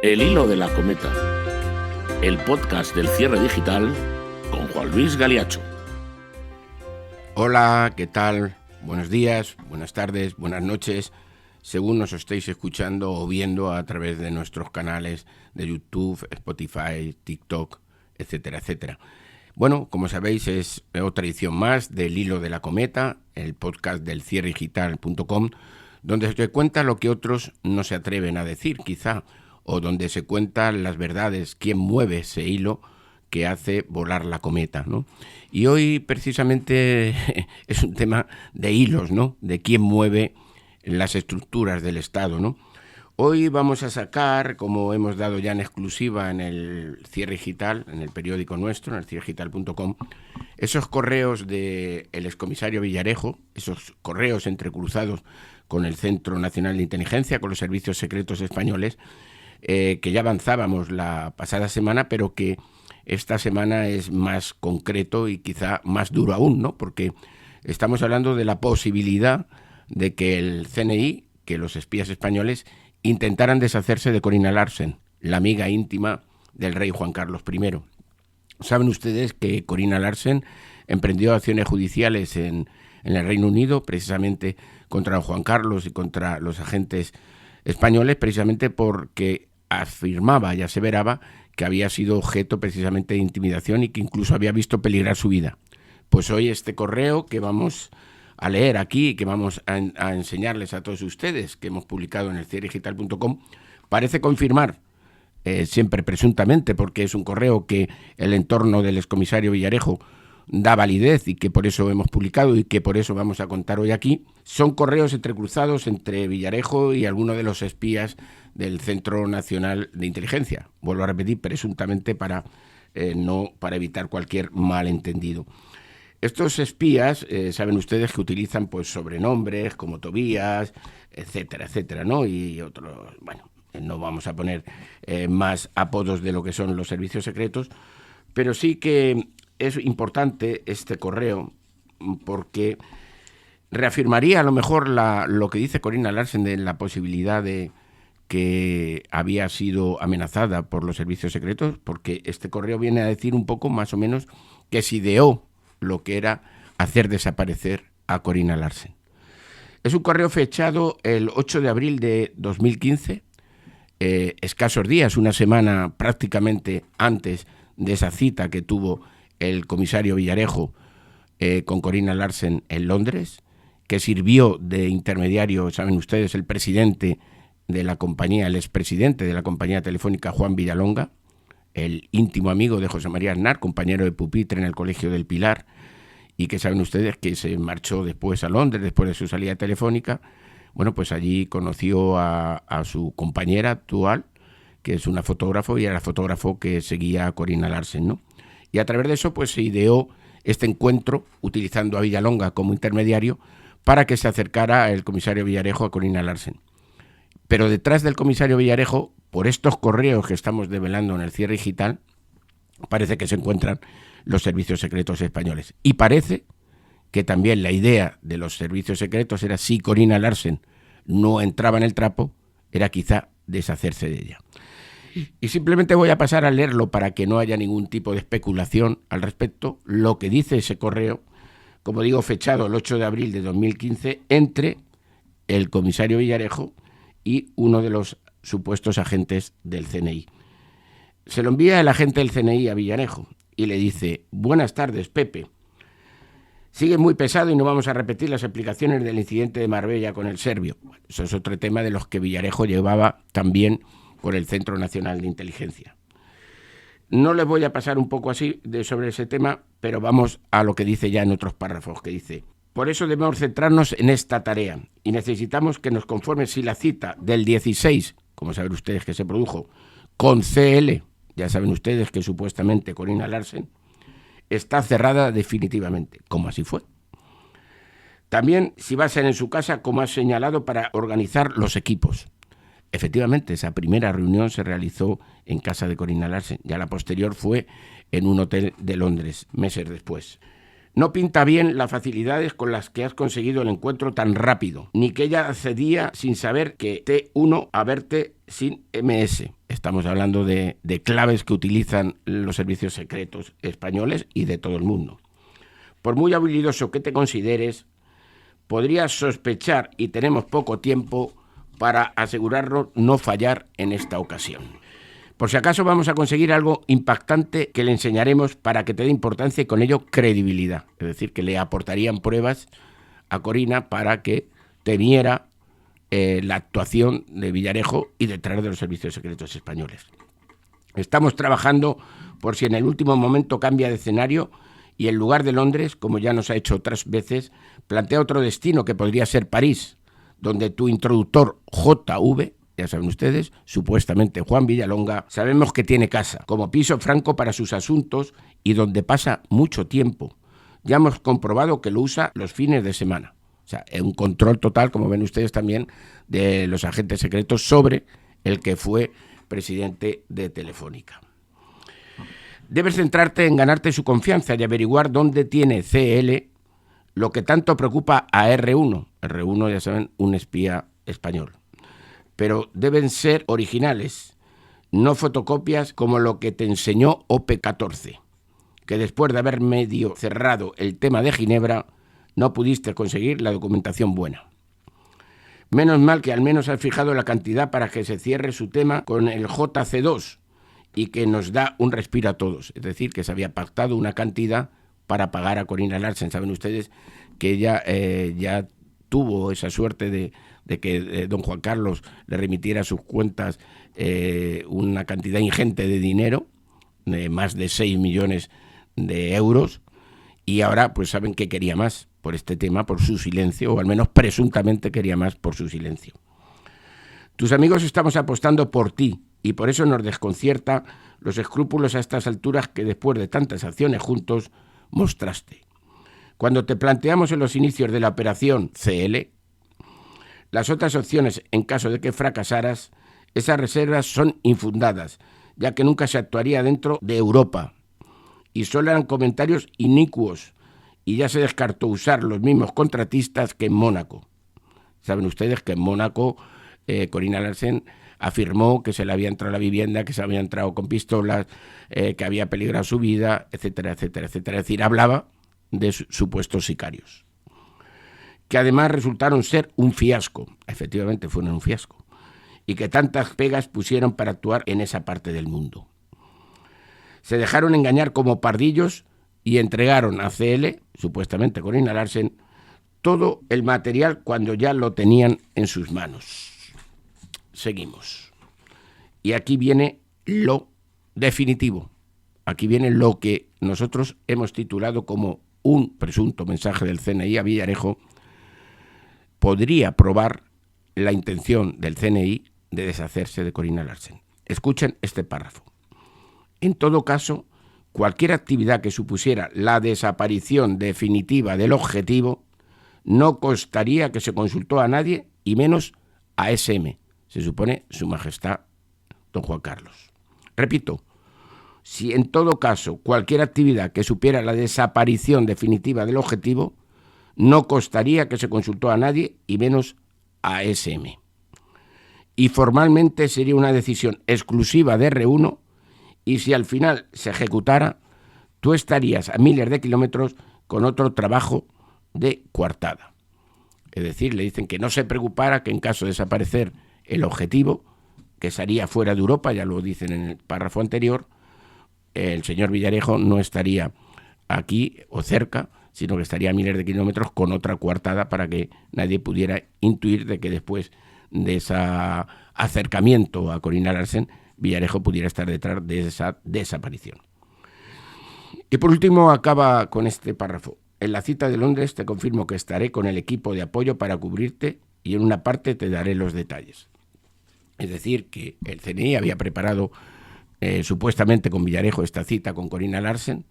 El hilo de la cometa, el podcast del cierre digital con Juan Luis Galiacho. Hola, ¿qué tal? Buenos días, buenas tardes, buenas noches, según nos estéis escuchando o viendo a través de nuestros canales de YouTube, Spotify, TikTok, etcétera, etcétera. Bueno, como sabéis, es otra edición más del hilo de la cometa, el podcast del cierredigital.com, donde se cuenta lo que otros no se atreven a decir, quizá, o donde se cuentan las verdades, quién mueve ese hilo que hace volar la cometa, ¿no? Y hoy precisamente es un tema de hilos, ¿no? De quién mueve las estructuras del Estado, ¿no? Hoy vamos a sacar, como hemos dado ya en exclusiva en el Cierre Digital, en el periódico nuestro, en el cierredigital.com, esos correos del excomisario Villarejo, esos correos entrecruzados con el Centro Nacional de Inteligencia, con los servicios secretos españoles, que ya avanzábamos la pasada semana, pero que esta semana es más concreto y quizá más duro aún, ¿no? Porque estamos hablando de la posibilidad de que el CNI, que los espías españoles, intentaran deshacerse de Corina Larsen, la amiga íntima del rey Juan Carlos I. Saben ustedes que Corina Larsen emprendió acciones judiciales en el Reino Unido, precisamente contra Juan Carlos y contra los agentes españoles, precisamente porque afirmaba y aseveraba que había sido objeto precisamente de intimidación y que incluso había visto peligrar su vida. Pues hoy este correo que vamos a leer aquí y que vamos a enseñarles a todos ustedes, que hemos publicado en el cierredigital.com, parece confirmar, siempre presuntamente, porque es un correo que el entorno del excomisario Villarejo da validez y que por eso hemos publicado y que por eso vamos a contar hoy aquí. Son correos entrecruzados entre Villarejo y algunos de los espías del Centro Nacional de Inteligencia. Vuelvo a repetir, presuntamente para evitar cualquier malentendido. Estos espías, saben ustedes que utilizan pues sobrenombres como Tobías, etcétera, etcétera, ¿no? Y otros, bueno, no vamos a poner más apodos de lo que son los servicios secretos, pero sí que es importante este correo porque reafirmaría a lo mejor lo que dice Corina Larsen de la posibilidad de que había sido amenazada por los servicios secretos, porque este correo viene a decir un poco más o menos que se ideó lo que era hacer desaparecer a Corina Larsen. Es un correo fechado el 8 de abril de 2015, escasos días, una semana prácticamente antes de esa cita que tuvo el comisario Villarejo con Corina Larsen en Londres, que sirvió de intermediario, saben ustedes, el presidente de la compañía, el expresidente de la compañía telefónica, Juan Villalonga, el íntimo amigo de José María Aznar, compañero de pupitre en el Colegio del Pilar, y que saben ustedes que se marchó después a Londres, después de su salida telefónica. Bueno, pues allí conoció a su compañera actual, que es una fotógrafo, y era el fotógrafo que seguía a Corina Larsen, ¿no? Y a través de eso pues se ideó este encuentro, utilizando a Villalonga como intermediario, para que se acercara el comisario Villarejo a Corina Larsen. Pero detrás del comisario Villarejo, por estos correos que estamos develando en el cierre digital, parece que se encuentran los servicios secretos españoles. Y parece que también la idea de los servicios secretos era, si Corina Larsen no entraba en el trapo, era quizá deshacerse de ella. Y simplemente voy a pasar a leerlo para que no haya ningún tipo de especulación al respecto, lo que dice ese correo, como digo, fechado el 8 de abril de 2015, entre el comisario Villarejo y uno de los supuestos agentes del CNI. Se lo envía el agente del CNI a Villarejo y le dice: buenas tardes, Pepe. Sigue muy pesado y no vamos a repetir las explicaciones del incidente de Marbella con el serbio. Eso es otro tema de los que Villarejo llevaba también con el Centro Nacional de Inteligencia. No les voy a pasar un poco así sobre ese tema, pero vamos a lo que dice ya en otros párrafos, que dice: por eso debemos centrarnos en esta tarea y necesitamos que nos conforme si la cita del 16, como saben ustedes que se produjo, con CL, ya saben ustedes que supuestamente Corina Larsen, está cerrada definitivamente, como así fue. También si va a ser en su casa, como ha señalado, para organizar los equipos. Efectivamente, esa primera reunión se realizó en casa de Corina Larsen, ya la posterior fue en un hotel de Londres, meses después. No pinta bien las facilidades con las que has conseguido el encuentro tan rápido, ni que ella accedía sin saber que T1 a verte sin MS. Estamos hablando de claves que utilizan los servicios secretos españoles y de todo el mundo. Por muy habilidoso que te consideres, podrías sospechar, y tenemos poco tiempo para asegurarnos no fallar en esta ocasión. Por si acaso vamos a conseguir algo impactante que le enseñaremos para que te dé importancia y con ello credibilidad. Es decir, que le aportarían pruebas a Corina para que temiera la actuación de Villarejo y detrás de los servicios secretos españoles. Estamos trabajando por si en el último momento cambia de escenario y en lugar de Londres, como ya nos ha hecho otras veces, plantea otro destino que podría ser París, donde tu introductor JV, ya saben ustedes, supuestamente Juan Villalonga, sabemos que tiene casa, como piso franco para sus asuntos y donde pasa mucho tiempo. Ya hemos comprobado que lo usa los fines de semana. O sea, un control total, como ven ustedes también, de los agentes secretos sobre el que fue presidente de Telefónica. Debes centrarte en ganarte su confianza y averiguar dónde tiene CL lo que tanto preocupa a R1. R1, ya saben, un espía español. Pero deben ser originales, no fotocopias como lo que te enseñó OP14, que después de haber medio cerrado el tema de Ginebra, no pudiste conseguir la documentación buena. Menos mal que al menos has fijado la cantidad para que se cierre su tema con el JC2 y que nos da un respiro a todos. Es decir, que se había pactado una cantidad para pagar a Corina Larsen. Saben ustedes que ella ya tuvo esa suerte de que don Juan Carlos le remitiera a sus cuentas una cantidad ingente de dinero, de más de 6 millones de euros, y ahora pues saben que quería más por este tema, por su silencio, o al menos presuntamente quería más por su silencio. Tus amigos estamos apostando por ti y por eso nos desconcierta los escrúpulos a estas alturas que después de tantas acciones juntos mostraste. Cuando te planteamos en los inicios de la operación CL, las otras opciones en caso de que fracasaras, esas reservas son infundadas, ya que nunca se actuaría dentro de Europa y solo eran comentarios inicuos y ya se descartó usar los mismos contratistas que en Mónaco. Saben ustedes que en Mónaco Corina Larsen afirmó que se le había entrado a la vivienda, que se había entrado con pistolas, que había peligrado su vida, etcétera, etcétera, etcétera. Es decir, hablaba de supuestos sicarios, que además resultaron ser un fiasco. Efectivamente fueron un fiasco. Y que tantas pegas pusieron para actuar en esa parte del mundo. Se dejaron engañar como pardillos y entregaron a CL, supuestamente Corina Larsen, todo el material cuando ya lo tenían en sus manos. Seguimos. Y aquí viene lo definitivo. Aquí viene lo que nosotros hemos titulado como un presunto mensaje del CNI a Villarejo. Podría probar la intención del CNI de deshacerse de Corina Larsen. Escuchen este párrafo. En todo caso, cualquier actividad que supusiera la desaparición definitiva del objetivo no costaría que se consultó a nadie y menos a SM, se supone Su Majestad don Juan Carlos. Repito, si en todo caso cualquier actividad que supiera la desaparición definitiva del objetivo no costaría que se consultó a nadie y menos a SM. Y formalmente sería una decisión exclusiva de R1 y si al final se ejecutara, tú estarías a miles de kilómetros con otro trabajo de coartada. Es decir, le dicen que no se preocupara que en caso de desaparecer el objetivo, que sería fuera de Europa, ya lo dicen en el párrafo anterior, el señor Villarejo no estaría aquí o cerca, sino que estaría a miles de kilómetros con otra coartada para que nadie pudiera intuir de que después de ese acercamiento a Corina Larsen, Villarejo pudiera estar detrás de esa desaparición. Y por último acaba con este párrafo. En la cita de Londres te confirmo que estaré con el equipo de apoyo para cubrirte y en una parte te daré los detalles. Es decir, que el CNI había preparado supuestamente con Villarejo esta cita con Corina Larsen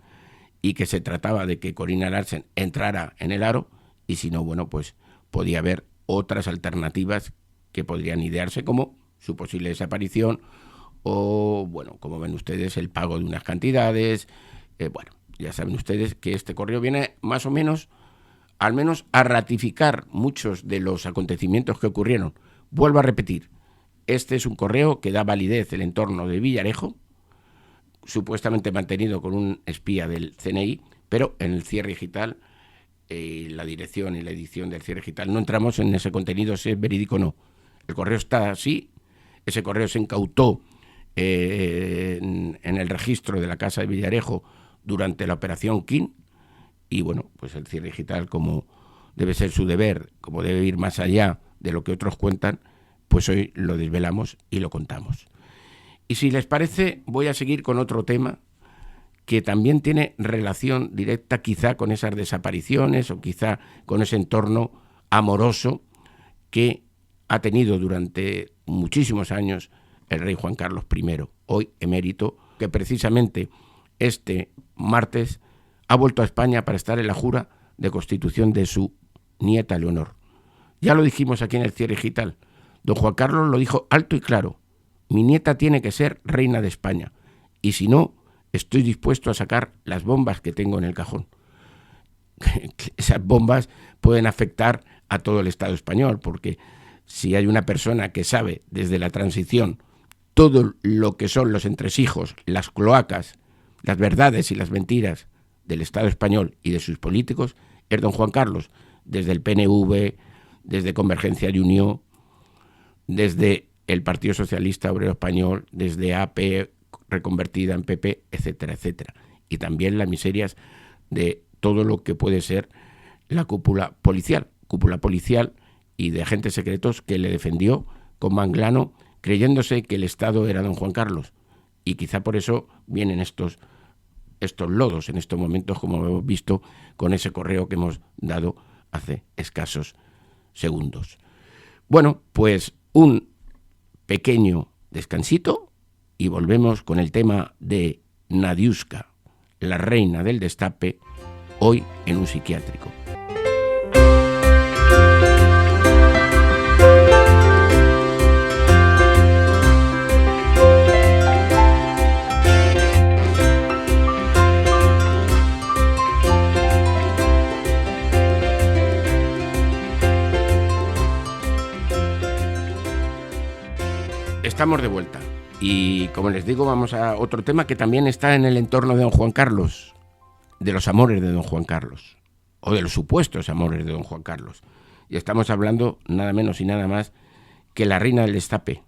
y que se trataba de que Corina Larsen entrara en el aro y si no, bueno, pues podía haber otras alternativas que podrían idearse como su posible desaparición o, bueno, como ven ustedes, el pago de unas cantidades. Bueno, ya saben ustedes que este correo viene más o menos, al menos a ratificar muchos de los acontecimientos que ocurrieron. Vuelvo a repetir, Este es un correo que da validez el entorno de Villarejo, supuestamente mantenido con un espía del CNI, pero en el cierre digital, la dirección y la edición del cierre digital, no entramos en ese contenido, si es verídico o no. El correo está así, ese correo se incautó en el registro de la Casa de Villarejo durante la operación King, y bueno, pues el cierre digital, como debe ser su deber, como debe ir más allá de lo que otros cuentan, pues hoy lo desvelamos y lo contamos. Y si les parece, voy a seguir con otro tema que también tiene relación directa quizá con esas desapariciones o quizá con ese entorno amoroso que ha tenido durante muchísimos años el rey Juan Carlos I, hoy emérito, que precisamente este martes ha vuelto a España para estar en la jura de constitución de su nieta Leonor. Ya lo dijimos aquí en el cierre digital. Don Juan Carlos lo dijo alto y claro: mi nieta tiene que ser reina de España, y si no, estoy dispuesto a sacar las bombas que tengo en el cajón. Esas bombas pueden afectar a todo el Estado español, porque si hay una persona que sabe desde la transición todo lo que son los entresijos, las cloacas, las verdades y las mentiras del Estado español y de sus políticos, es don Juan Carlos, desde el PNV, desde Convergencia y Unión, desde el Partido Socialista Obrero Español, desde AP reconvertida en PP, etcétera, etcétera. Y también las miserias de todo lo que puede ser la cúpula policial y de agentes secretos que le defendió con Manglano, creyéndose que el Estado era don Juan Carlos. Y quizá por eso vienen estos lodos en estos momentos, como hemos visto con ese correo que hemos dado hace escasos segundos. Bueno, pues un pequeño descansito y volvemos con el tema de Nadiuska, la reina del destape, hoy en un psiquiátrico. Estamos de vuelta y, como les digo, vamos a otro tema que también está en el entorno de don Juan Carlos, de los amores de don Juan Carlos, o de los supuestos amores de don Juan Carlos. Y estamos hablando nada menos y nada más que la reina del destape,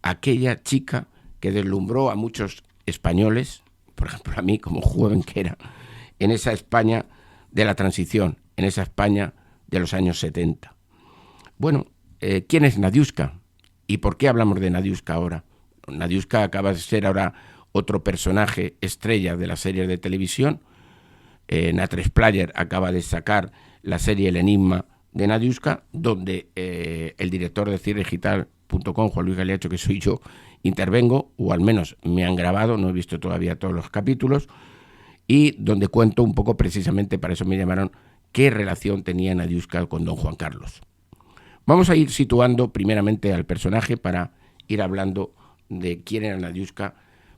aquella chica que deslumbró a muchos españoles, por ejemplo a mí como joven que era, en esa España de la transición, en esa España de los años 70. Bueno, ¿quién es Nadiuska? ¿Y por qué hablamos de Nadiuska ahora? Nadiuska acaba de ser ahora otro personaje estrella de las series de televisión. A3 Player acaba de sacar la serie El Enigma de Nadiuska, donde el director de cierredigital.com, Juan Luis Galeacho, que soy yo, intervengo, o al menos me han grabado, no he visto todavía todos los capítulos, y donde cuento un poco, precisamente para eso me llamaron, qué relación tenía Nadiuska con don Juan Carlos. Vamos a ir situando primeramente al personaje para ir hablando de quién era Nadiuska,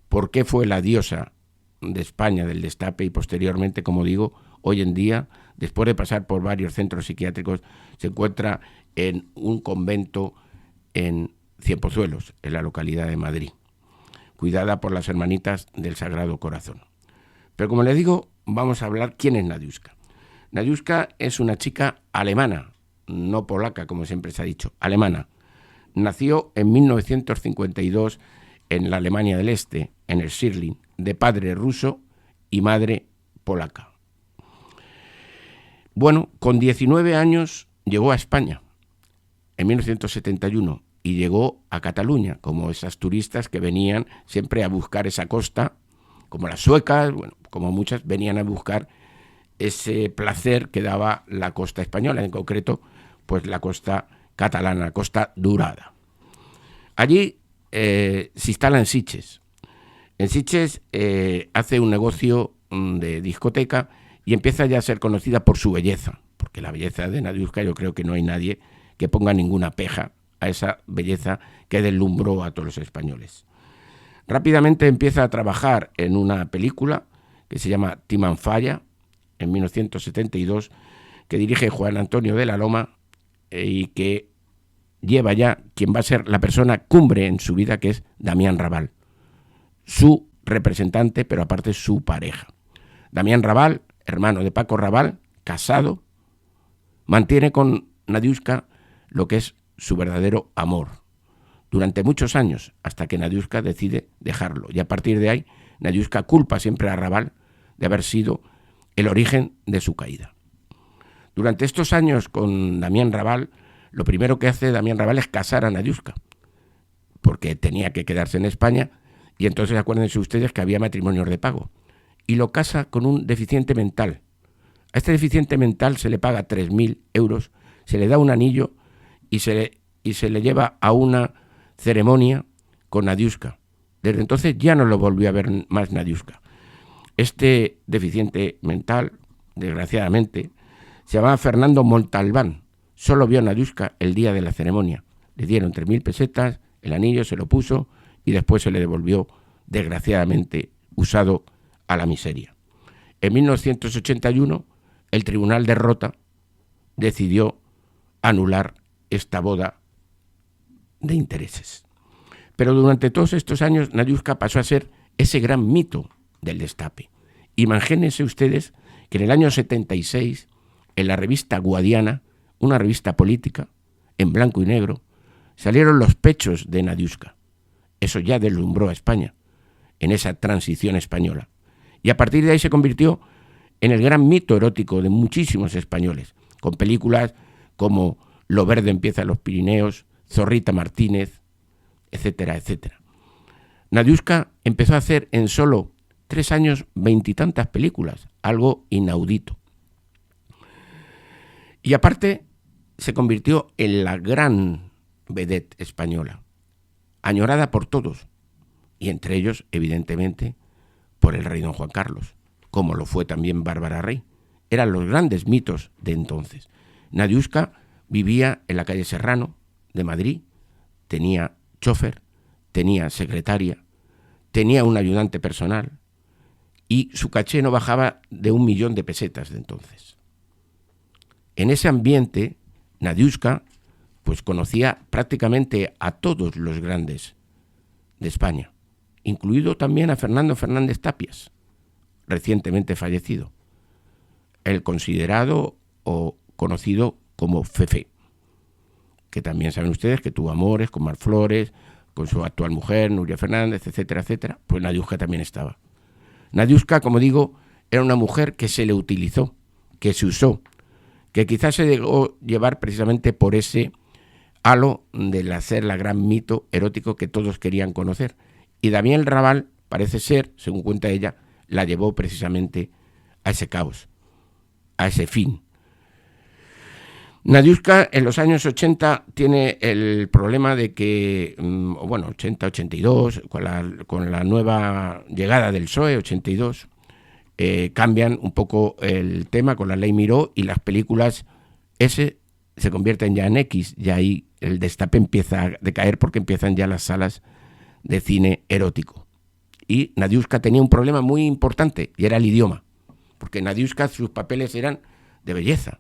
por qué fue la diosa de España del destape y posteriormente, como digo, hoy en día, después de pasar por varios centros psiquiátricos, se encuentra en un convento en Cienpozuelos, en la localidad de Madrid, cuidada por las hermanitas del Sagrado Corazón. Pero como les digo, vamos a hablar quién es Nadiuska. Nadiuska es una chica alemana, no polaca, como siempre se ha dicho, alemana. Nació en 1952 en la Alemania del Este, en el Schirling, de padre ruso y madre polaca. Bueno, con 19 años llegó a España, en 1971, y llegó a Cataluña, como esas turistas que venían siempre a buscar esa costa, como las suecas, bueno, como muchas, venían a buscar ese placer que daba la costa española, en concreto, pues la costa catalana, la costa Dorada. Allí se instala en Sitges. En Sitges hace un negocio de discoteca y empieza ya a ser conocida por su belleza, porque la belleza de Nadiuska, yo creo que no hay nadie que ponga ninguna peja a esa belleza que deslumbró a todos los españoles. Rápidamente empieza a trabajar en una película que se llama Timanfaya, en 1972, que dirige Juan Antonio de la Loma y que lleva ya quien va a ser la persona cumbre en su vida, que es Damián Raval, su representante, pero aparte su pareja. Damián Raval, hermano de Paco Raval, casado, mantiene con Nadiuska lo que es su verdadero amor durante muchos años, hasta que Nadiuska decide dejarlo. Y a partir de ahí, Nadiuska culpa siempre a Raval de haber sido el origen de su caída. Durante estos años con Damián Raval, lo primero que hace Damián Raval es casar a Nadiuska, porque tenía que quedarse en España, y entonces acuérdense ustedes que había matrimonios de pago. Y lo casa con un deficiente mental. A este deficiente mental se le paga 3.000 euros, se le da un anillo y se le lleva a una ceremonia con Nadiuska. Desde entonces ya no lo volvió a ver más Nadiuska. Este deficiente mental, desgraciadamente, se llamaba Fernando Montalbán. Solo vio a Nadiuska el día de la ceremonia. Le dieron 3.000 pesetas, el anillo se lo puso y después se le devolvió, desgraciadamente, usado a la miseria. En 1981, el Tribunal de Rota decidió anular esta boda de intereses. Pero durante todos estos años, Nadiuska pasó a ser ese gran mito del destape. Imagínense ustedes que en el año 76, en la revista Guadiana, una revista política, en blanco y negro, salieron los pechos de Nadiuska. Eso ya deslumbró a España en esa transición española. Y a partir de ahí se convirtió en el gran mito erótico de muchísimos españoles, con películas como Lo verde empieza en los Pirineos, Zorrita Martínez, etcétera, etcétera. Nadiuska empezó a hacer en solo 3 años 20 y tantas películas, algo inaudito. Y aparte se convirtió en la gran vedette española, añorada por todos, y entre ellos, evidentemente, por el rey don Juan Carlos, como lo fue también Bárbara Rey. Eran los grandes mitos de entonces. Nadiuska vivía en la calle Serrano de Madrid, tenía chofer, tenía secretaria, tenía un ayudante personal y su caché no bajaba de 1 millón de pesetas de entonces. En ese ambiente, Nadiuska pues conocía prácticamente a todos los grandes de España, incluido también a Fernando Fernández Tapias, recientemente fallecido, el considerado o conocido como Fefe, que también saben ustedes que tuvo amores con Mar Flores, con su actual mujer, Nuria Fernández, etcétera, etcétera. Pues Nadiuska también estaba. Nadiuska, como digo, era una mujer que se le utilizó, que se usó, que quizás se dejó llevar precisamente por ese halo del hacer la gran mito erótico que todos querían conocer. Y Damián Raval, parece ser, según cuenta ella, la llevó precisamente a ese caos, a ese fin. Nadiuska en los años 80 tiene el problema de que, 80, 82, con la nueva llegada del PSOE, 82, cambian un poco el tema con la ley Miró y las películas S se convierten ya en X, y ahí el destape empieza a decaer porque empiezan ya las salas de cine erótico. Y Nadiuska tenía un problema muy importante y era el idioma, porque Nadiuska sus papeles eran de belleza,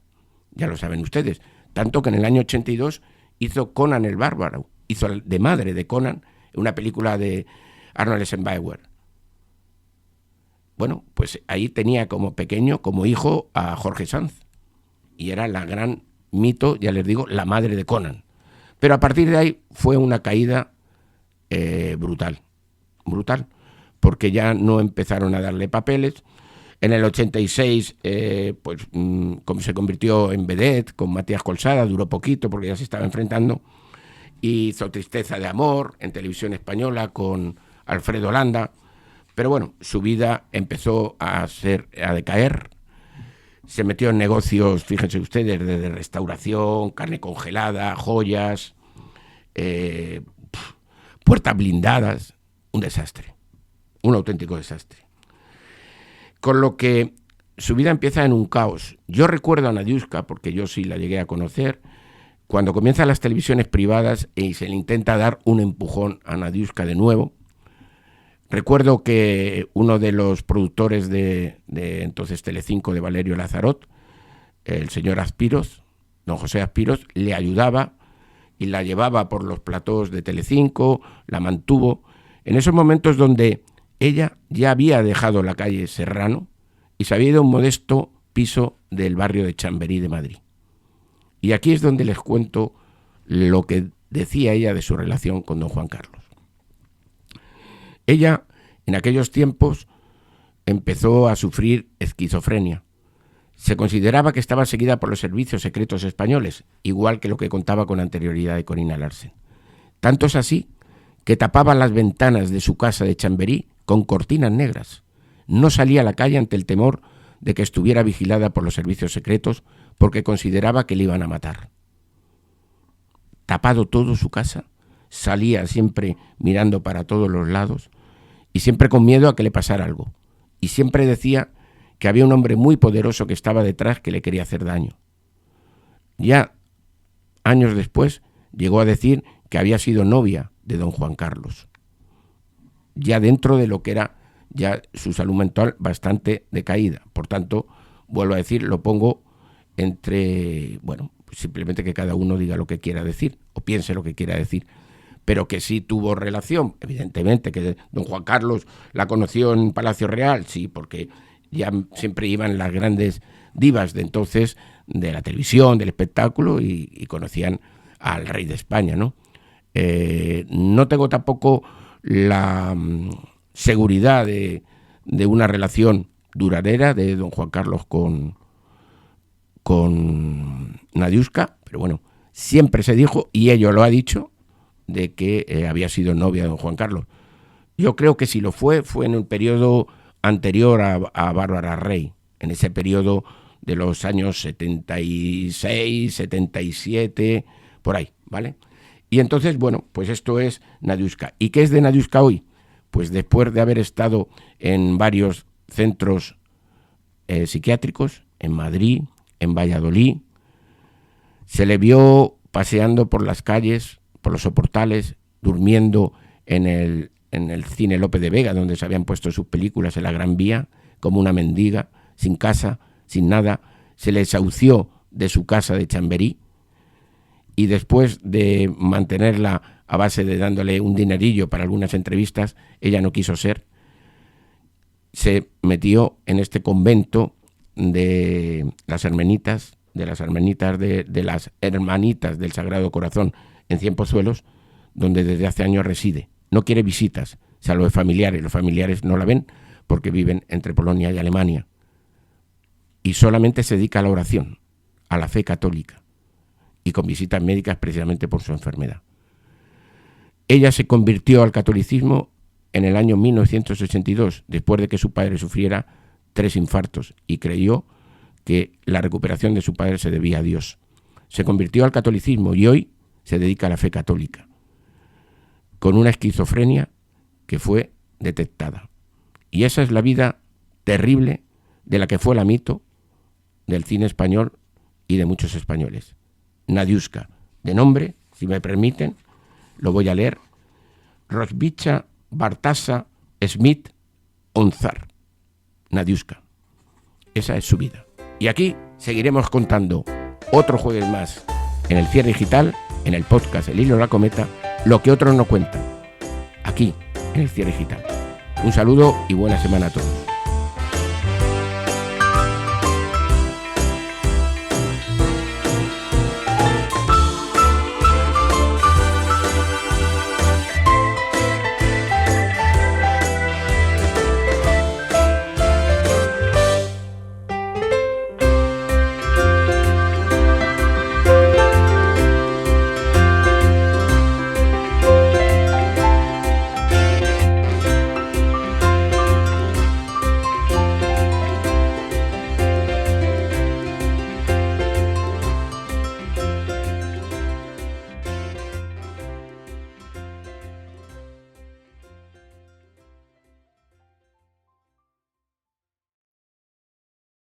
ya lo saben ustedes, tanto que en el año 82 hizo Conan el Bárbaro, hizo de madre de Conan, una película de Arnold Schwarzenegger. Bueno, pues ahí tenía como pequeño, como hijo, a Jorge Sanz, y era la gran mito, ya les digo, la madre de Conan. Pero a partir de ahí fue una caída brutal, porque ya no empezaron a darle papeles. En el 86 como se convirtió en vedette con Matías Colsada, duró poquito porque ya se estaba enfrentando. Hizo Tristeza de amor en televisión española con Alfredo Landa. Pero bueno, su vida empezó a decaer. Se metió en negocios, fíjense ustedes, de restauración, carne congelada, joyas, puertas blindadas. Un desastre, un auténtico desastre. Con lo que su vida empieza en un caos. Yo recuerdo a Nadiuska, porque yo sí la llegué a conocer, cuando comienzan las televisiones privadas y se le intenta dar un empujón a Nadiuska de nuevo. Recuerdo que uno de los productores de entonces Telecinco, de Valerio Lazarot, el señor Aspiros, don José Aspiros, le ayudaba y la llevaba por los platós de Telecinco, la mantuvo, en esos momentos donde ella ya había dejado la calle Serrano y se había ido a un modesto piso del barrio de Chamberí de Madrid. Y aquí es donde les cuento lo que decía ella de su relación con don Juan Carlos. Ella, en aquellos tiempos, empezó a sufrir esquizofrenia. Se consideraba que estaba seguida por los servicios secretos españoles, igual que lo que contaba con anterioridad de Corina Larsen. Tanto es así que tapaba las ventanas de su casa de Chamberí con cortinas negras. No salía a la calle ante el temor de que estuviera vigilada por los servicios secretos porque consideraba que le iban a matar. Tapado todo su casa, salía siempre mirando para todos los lados y siempre con miedo a que le pasara algo. Y siempre decía que había un hombre muy poderoso que estaba detrás que le quería hacer daño. Ya años después llegó a decir que había sido novia de don Juan Carlos, ya dentro de lo que era ya su salud mental bastante decaída. Por tanto, vuelvo a decir, lo pongo entre, bueno, simplemente que cada uno diga lo que quiera decir o piense lo que quiera decir, pero que sí tuvo relación, evidentemente, que don Juan Carlos la conoció en Palacio Real, sí, porque ya siempre iban las grandes divas de entonces de la televisión, del espectáculo y conocían al rey de España, ¿no? No tengo tampoco la seguridad de una relación duradera de don Juan Carlos con Nadiuska, pero bueno, siempre se dijo, y ella lo ha dicho, de que había sido novia de don Juan Carlos. Yo creo que si lo fue en un periodo anterior a Bárbara Rey, en ese periodo de los años 76, 77, por ahí, ¿vale? Y entonces, bueno, pues esto es Nadiuska. ¿Y qué es de Nadiuska hoy? Pues después de haber estado en varios centros psiquiátricos, en Madrid, en Valladolid, se le vio paseando por las calles, por los soportales, durmiendo en el cine Lope de Vega, donde se habían puesto sus películas en la Gran Vía, como una mendiga, sin casa, sin nada. Se le desahució de su casa de Chamberí y después de mantenerla a base de dándole un dinerillo para algunas entrevistas, ella no quiso ser. Se metió en este convento de las Hermanitas, de las Hermanitas del Sagrado Corazón en Cienpozuelos, donde desde hace años reside. No quiere visitas, salvo de familiares. Los familiares no la ven porque viven entre Polonia y Alemania. Y solamente se dedica a la oración, a la fe católica, y con visitas médicas precisamente por su enfermedad. Ella se convirtió al catolicismo en el año 1982, después de que su padre sufriera 3 infartos, y creyó que la recuperación de su padre se debía a Dios. Se convirtió al catolicismo y hoy se dedica a la fe católica, con una esquizofrenia que fue detectada. Y esa es la vida terrible de la que fue la mito del cine español y de muchos españoles. Nadiuska, de nombre, si me permiten, lo voy a leer: Rosbicha Bartasa Smith Onzar. Nadiuska. Esa es su vida. Y aquí seguiremos contando otro jueves más en el Cierre Digital, en el podcast El Hilo de la Cometa, lo que otros no cuentan, aquí en el Cierre Digital. Un saludo y buena semana a todos.